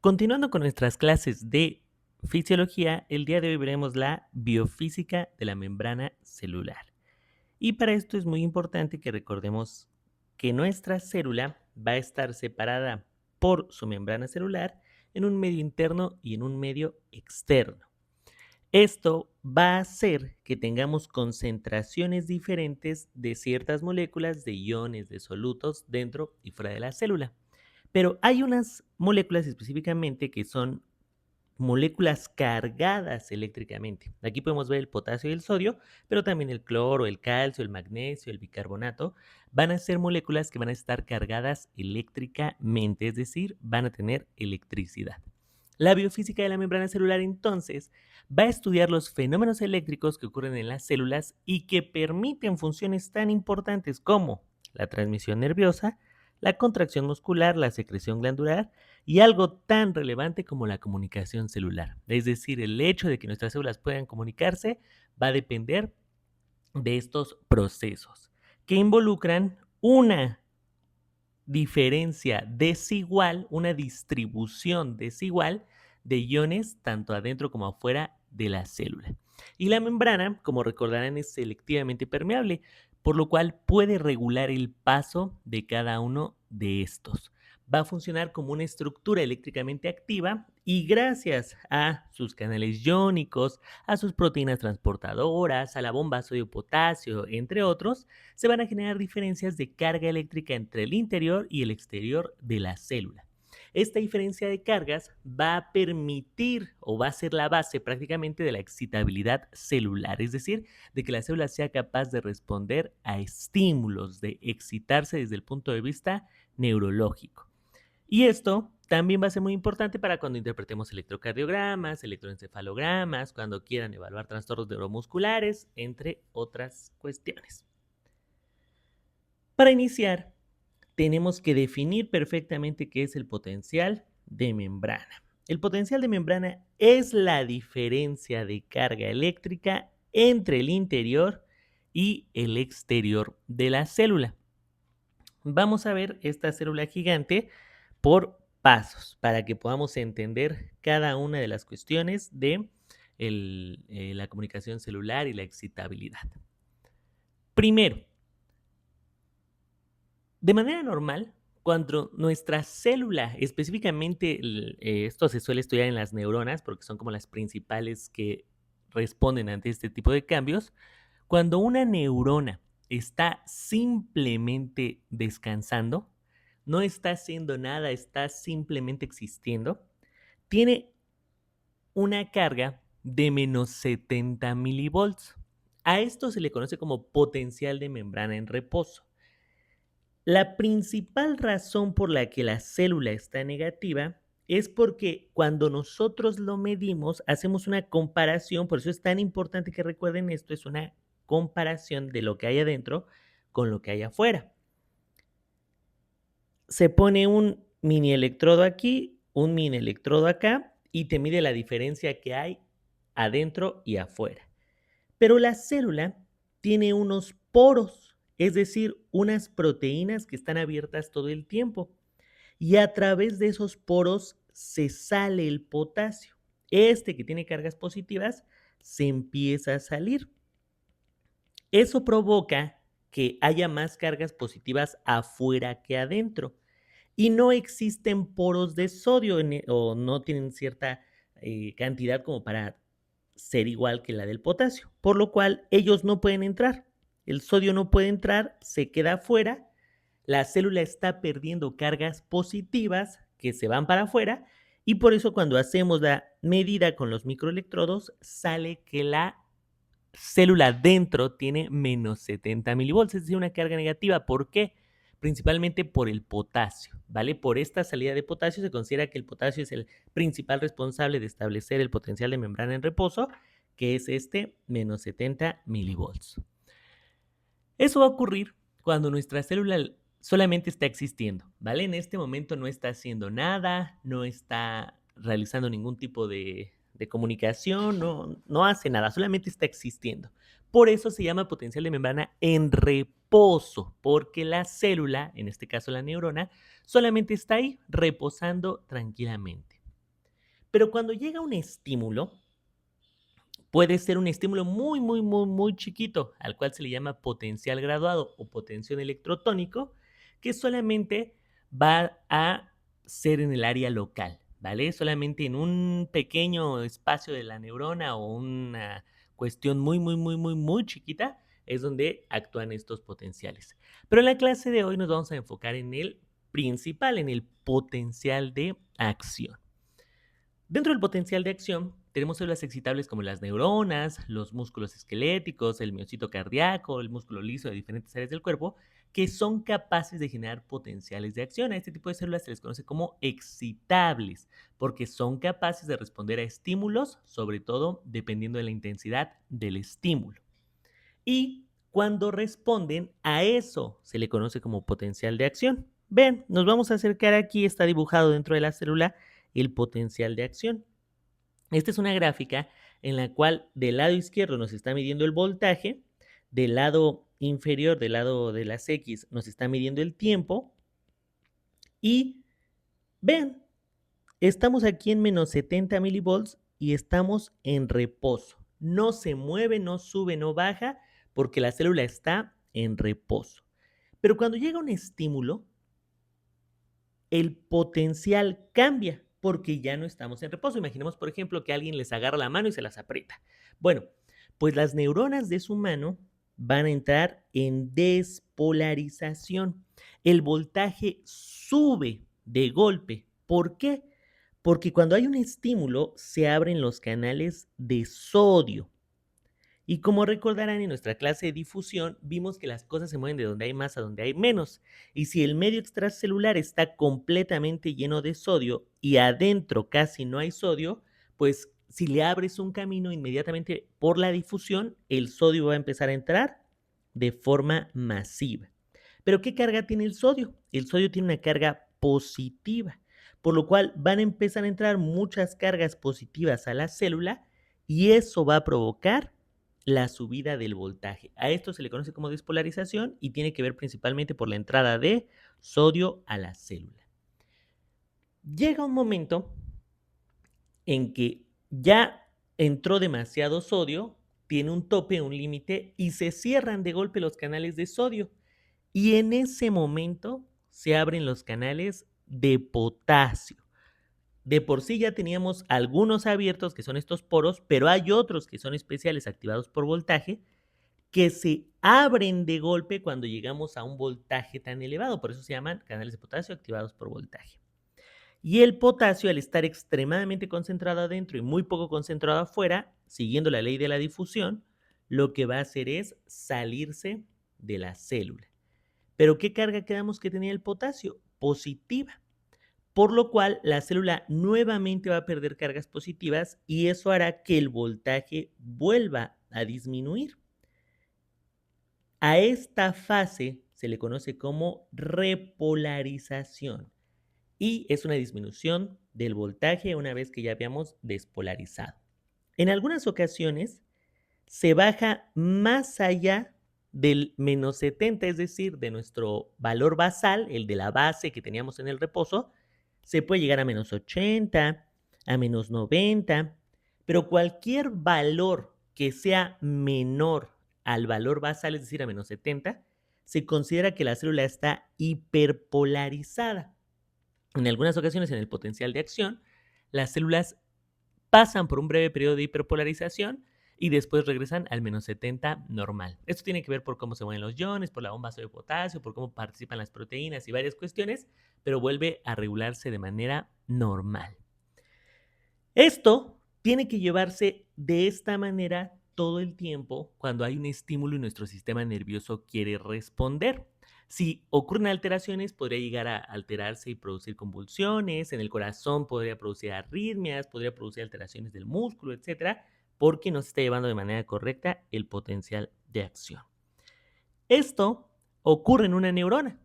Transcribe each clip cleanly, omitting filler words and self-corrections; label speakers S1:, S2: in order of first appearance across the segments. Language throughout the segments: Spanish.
S1: Continuando con nuestras clases de fisiología, el día de hoy veremos la biofísica de la membrana celular. Y para esto es muy importante que recordemos que nuestra célula va a estar separada por su membrana celular en un medio interno y en un medio externo. Esto va a hacer que tengamos concentraciones diferentes de ciertas moléculas, de iones, de solutos dentro y fuera de la célula. Pero hay unas moléculas específicamente que son moléculas cargadas eléctricamente. Aquí podemos ver el potasio y el sodio, pero también el cloro, el calcio, el magnesio, el bicarbonato. Van a ser moléculas que van a estar cargadas eléctricamente, es decir, van a tener electricidad. La biofísica de la membrana celular, entonces, va a estudiar los fenómenos eléctricos que ocurren en las células y que permiten funciones tan importantes como la transmisión nerviosa, la contracción muscular, la secreción glandular y algo tan relevante como la comunicación celular. Es decir, el hecho de que nuestras células puedan comunicarse va a depender de estos procesos que involucran una diferencia desigual, una distribución desigual de iones tanto adentro como afuera de la célula. Y la membrana, como recordarán, es selectivamente permeable, por lo cual puede regular el paso de cada uno de estos. Va a funcionar como una estructura eléctricamente activa y gracias a sus canales iónicos, a sus proteínas transportadoras, a la bomba sodio-potasio, entre otros, se van a generar diferencias de carga eléctrica entre el interior y el exterior de la célula. Esta diferencia de cargas va a permitir o va a ser la base prácticamente de la excitabilidad celular, es decir, de que la célula sea capaz de responder a estímulos, de excitarse desde el punto de vista neurológico. Y esto también va a ser muy importante para cuando interpretemos electrocardiogramas, electroencefalogramas, cuando quieran evaluar trastornos neuromusculares, entre otras cuestiones. Para iniciar, tenemos que definir perfectamente qué es el potencial de membrana. El potencial de membrana es la diferencia de carga eléctrica entre el interior y el exterior de la célula. Vamos a ver esta célula gigante por pasos para que podamos entender cada una de las cuestiones de la comunicación celular y la excitabilidad. Primero, de manera normal, cuando nuestra célula, específicamente esto se suele estudiar en las neuronas porque son como las principales que responden ante este tipo de cambios, cuando una neurona está simplemente descansando, no está haciendo nada, está simplemente existiendo, tiene una carga de menos 70 milivolts. A esto se le conoce como potencial de membrana en reposo. La principal razón por la que la célula está negativa es porque cuando nosotros lo medimos, hacemos una comparación, por eso es tan importante que recuerden esto, es una comparación de lo que hay adentro con lo que hay afuera. Se pone un mini electrodo aquí, un mini electrodo acá y te mide la diferencia que hay adentro y afuera. Pero la célula tiene unos poros, es decir, unas proteínas que están abiertas todo el tiempo. Y a través de esos poros se sale el potasio. Este que tiene cargas positivas se empieza a salir. Eso provoca que haya más cargas positivas afuera que adentro. Y no existen poros de sodio o no tienen cierta cantidad como para ser igual que la del potasio, por lo cual ellos no pueden entrar. El sodio no puede entrar, se queda afuera, la célula está perdiendo cargas positivas que se van para afuera y por eso cuando hacemos la medida con los microelectrodos sale que la célula dentro tiene menos 70 milivolts, es decir, una carga negativa. ¿Por qué? Principalmente por el potasio, ¿vale? Por esta salida de potasio se considera que el potasio es el principal responsable de establecer el potencial de membrana en reposo, que es este menos 70 milivolts. Eso va a ocurrir cuando nuestra célula solamente está existiendo, ¿vale? En este momento no está haciendo nada, no está realizando ningún tipo de comunicación, no hace nada, solamente está existiendo. Por eso se llama potencial de membrana en reposo, porque la célula, en este caso la neurona, solamente está ahí reposando tranquilamente. Pero cuando llega un estímulo, puede ser un estímulo muy, muy, muy, muy chiquito, al cual se le llama potencial graduado o potencial electrotónico, que solamente va a ser en el área local, ¿vale? Solamente en un pequeño espacio de la neurona o una cuestión muy, muy, muy, muy, muy chiquita es donde actúan estos potenciales. Pero en la clase de hoy nos vamos a enfocar en el principal, en el potencial de acción. Dentro del potencial de acción, tenemos células excitables como las neuronas, los músculos esqueléticos, el miocito cardíaco, el músculo liso de diferentes áreas del cuerpo, que son capaces de generar potenciales de acción. A este tipo de células se les conoce como excitables, porque son capaces de responder a estímulos, sobre todo dependiendo de la intensidad del estímulo. Y cuando responden a eso, se le conoce como potencial de acción. Ven, nos vamos a acercar aquí, está dibujado dentro de la célula el potencial de acción. Esta es una gráfica en la cual del lado izquierdo nos está midiendo el voltaje, del lado inferior, del lado de las X, nos está midiendo el tiempo y ven, estamos aquí en menos 70 milivolts y estamos en reposo. No se mueve, no sube, no baja porque la célula está en reposo. Pero cuando llega un estímulo, el potencial cambia porque ya no estamos en reposo. Imaginemos, por ejemplo, que alguien les agarra la mano y se las aprieta. Bueno, pues las neuronas de su mano van a entrar en despolarización. El voltaje sube de golpe. ¿Por qué? Porque cuando hay un estímulo se abren los canales de sodio. Y como recordarán en nuestra clase de difusión, vimos que las cosas se mueven de donde hay más a donde hay menos. Y si el medio extracelular está completamente lleno de sodio y adentro casi no hay sodio, pues si le abres un camino inmediatamente por la difusión, el sodio va a empezar a entrar de forma masiva. ¿Pero qué carga tiene el sodio? El sodio tiene una carga positiva, por lo cual van a empezar a entrar muchas cargas positivas a la célula y eso va a provocar la subida del voltaje. A esto se le conoce como despolarización y tiene que ver principalmente por la entrada de sodio a la célula. Llega un momento en que ya entró demasiado sodio, tiene un tope, un límite y se cierran de golpe los canales de sodio. Y en ese momento se abren los canales de potasio. De por sí ya teníamos algunos abiertos que son estos poros, pero hay otros que son especiales activados por voltaje que se abren de golpe cuando llegamos a un voltaje tan elevado. Por eso se llaman canales de potasio activados por voltaje. Y el potasio, al estar extremadamente concentrado adentro y muy poco concentrado afuera, siguiendo la ley de la difusión, lo que va a hacer es salirse de la célula. ¿Pero qué carga quedamos que tenía el potasio? Positiva. Por lo cual la célula nuevamente va a perder cargas positivas y eso hará que el voltaje vuelva a disminuir. A esta fase se le conoce como repolarización y es una disminución del voltaje una vez que ya habíamos despolarizado. En algunas ocasiones se baja más allá del menos 70, es decir, de nuestro valor basal, el de la base que teníamos en el reposo, se puede llegar a menos 80, a menos 90, pero cualquier valor que sea menor al valor basal, es decir, a menos 70, se considera que la célula está hiperpolarizada. En algunas ocasiones, en el potencial de acción, las células pasan por un breve periodo de hiperpolarización y después regresan al menos 70 normal. Esto tiene que ver por cómo se mueven los iones, por la bomba de potasio, por cómo participan las proteínas y varias cuestiones, pero vuelve a regularse de manera normal. Esto tiene que llevarse de esta manera todo el tiempo cuando hay un estímulo y nuestro sistema nervioso quiere responder. Si ocurren alteraciones, podría llegar a alterarse y producir convulsiones, en el corazón podría producir arritmias, podría producir alteraciones del músculo, etcétera, porque no se está llevando de manera correcta el potencial de acción. Esto ocurre en una neurona,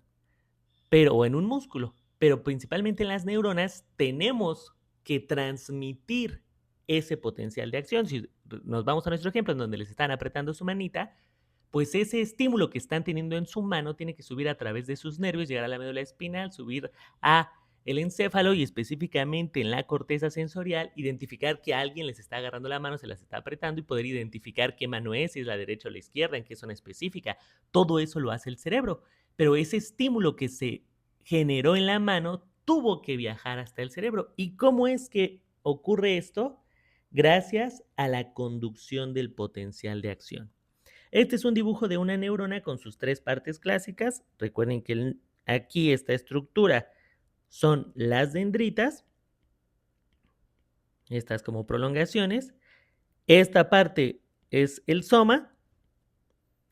S1: o en un músculo, pero principalmente en las neuronas tenemos que transmitir ese potencial de acción. Si nos vamos a nuestro ejemplo en donde les están apretando su manita, pues ese estímulo que están teniendo en su mano tiene que subir a través de sus nervios, llegar a la médula espinal, subir a el encéfalo y específicamente en la corteza sensorial, identificar que alguien les está agarrando la mano, se las está apretando y poder identificar qué mano es, si es la derecha o la izquierda, en qué zona específica. Todo eso lo hace el cerebro, pero ese estímulo que se generó en la mano tuvo que viajar hasta el cerebro. ¿Y cómo es que ocurre esto? Gracias a la conducción del potencial de acción. Este es un dibujo de una neurona con sus tres partes clásicas. Recuerden que aquí esta estructura son las dendritas, estas como prolongaciones. Esta parte es el soma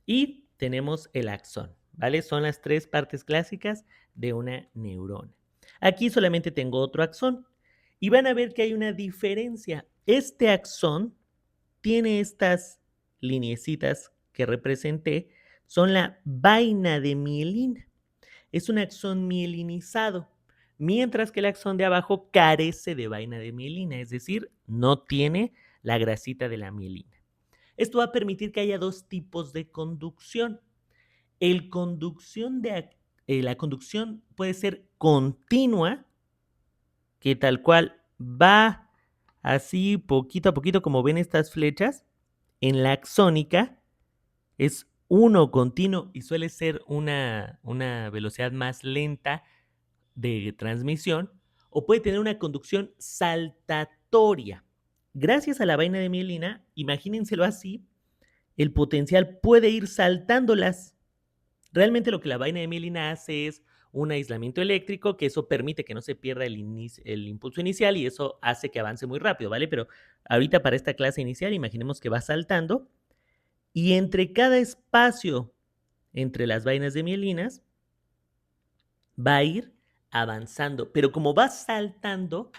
S1: y tenemos el axón, ¿vale? Son las tres partes clásicas de una neurona. Aquí solamente tengo otro axón y van a ver que hay una diferencia. Este axón tiene estas lineecitas que representé, son la vaina de mielina. Es un axón mielinizado, mientras que el axón de abajo carece de vaina de mielina, es decir, no tiene la grasita de la mielina. Esto va a permitir que haya dos tipos de conducción. La conducción puede ser continua, que tal cual va así poquito a poquito, como ven estas flechas. En la axónica es uno continuo y suele ser una velocidad más lenta de transmisión, o puede tener una conducción saltatoria. Gracias a la vaina de mielina, imagínenselo así, el potencial puede ir saltándolas. Realmente lo que la vaina de mielina hace es un aislamiento eléctrico, que eso permite que no se pierda el impulso inicial y eso hace que avance muy rápido, ¿vale? Pero ahorita para esta clase inicial, imaginemos que va saltando y entre cada espacio entre las vainas de mielinas va a ir avanzando, pero como va saltando,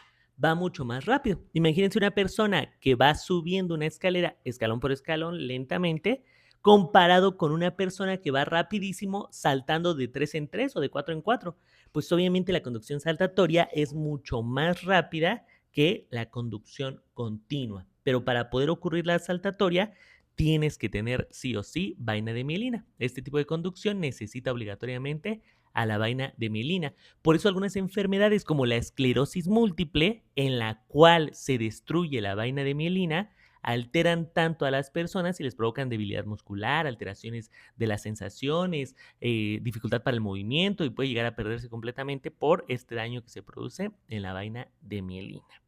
S1: va mucho más rápido. Imagínense una persona que va subiendo una escalera, escalón por escalón, lentamente, comparado con una persona que va rapidísimo saltando de 3 en 3 o de 4 en 4. Pues obviamente la conducción saltatoria es mucho más rápida que la conducción continua. Pero para poder ocurrir la saltatoria, tienes que tener sí o sí vaina de mielina. Este tipo de conducción necesita obligatoriamente a la vaina de mielina. Por eso algunas enfermedades como la esclerosis múltiple, en la cual se destruye la vaina de mielina, alteran tanto a las personas y les provocan debilidad muscular, alteraciones de las sensaciones, dificultad para el movimiento y puede llegar a perderse completamente por este daño que se produce en la vaina de mielina.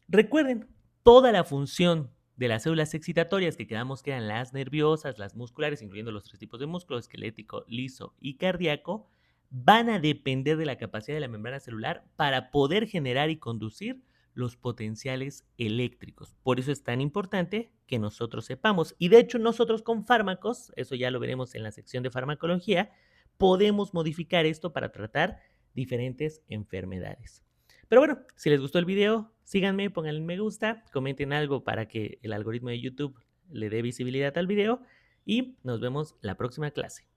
S1: Recuerden, toda la función de las células excitatorias que quedamos que eran las nerviosas, las musculares, incluyendo los tres tipos de músculo, esquelético, liso y cardíaco, van a depender de la capacidad de la membrana celular para poder generar y conducir los potenciales eléctricos. Por eso es tan importante que nosotros sepamos. Y de hecho nosotros con fármacos, eso ya lo veremos en la sección de farmacología, podemos modificar esto para tratar diferentes enfermedades. Pero bueno, si les gustó el video, síganme, pónganle me gusta, comenten algo para que el algoritmo de YouTube le dé visibilidad al video y nos vemos la próxima clase.